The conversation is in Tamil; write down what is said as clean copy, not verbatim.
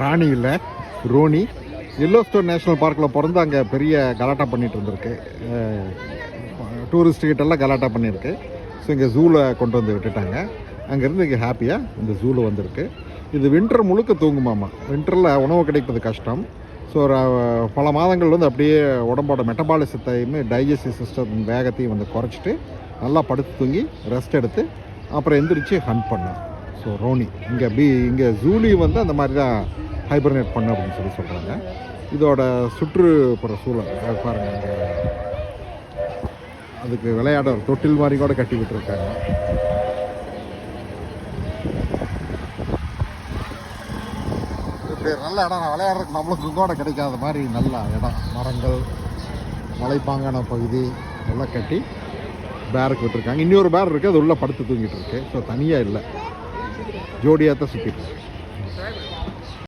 ராணி இல்லை, ரோனி. எல்லோ ஸ்டோன் நேஷ்னல் பார்க்கில் பிறந்து அங்கே பெரிய கலாட்டா பண்ணிகிட்டு இருந்திருக்கு. டூரிஸ்ட் கிட்டெல்லாம் கலாட்டா பண்ணியிருக்கு. ஸோ இங்கே ஜூவில் கொண்டு வந்து விட்டுட்டாங்க. அங்கேருந்து இங்கே ஹாப்பியாக இந்த ஜூவில் வந்திருக்கு. இது வின்டர் முழுக்க தூங்குமாமா. வின்டரில் உணவு கிடைப்பது கஷ்டம். ஸோ ஒரு பல மாதங்கள் வந்து அப்படியே உடம்போட மெட்டபாலிசத்தையுமே டைஜஸ்டிவ் சிஸ்டம் வேகத்தையும் வந்து குறைச்சிட்டு நல்லா படுத்து தூங்கி ரெஸ்ட் எடுத்து அப்புறம் எந்திரிச்சு ஹண்ட் பண்ணோம். ஸோ ரோனி இங்கே ஜூலி வந்து அந்த மாதிரி தான் ஹைபர்னேட் பண்ண அப்படின்னு சொல்கிறாங்க. இதோட சுற்றுப்புற சூழல் பாருங்கள். அதுக்கு விளையாட ஒரு தொட்டில் மாதிரி கூட கட்டி விட்டுருக்காங்க. இப்படி நல்ல இடம், விளையாடுறதுக்கு நம்மளுக்கு கூட கிடைக்காத மாதிரி நல்ல இடம். மரங்கள், மலைப்பாங்கான பகுதி எல்லாம் கட்டி பேருக்கு விட்டுருக்காங்க. இன்னொரு பேர் இருக்குது, அது உள்ளே படுத்து தூங்கிட்டு இருக்கு. ஸோ தனியாக இல்லை, ஜோடியாக தான் சுற்றிட்டு இருக்கு.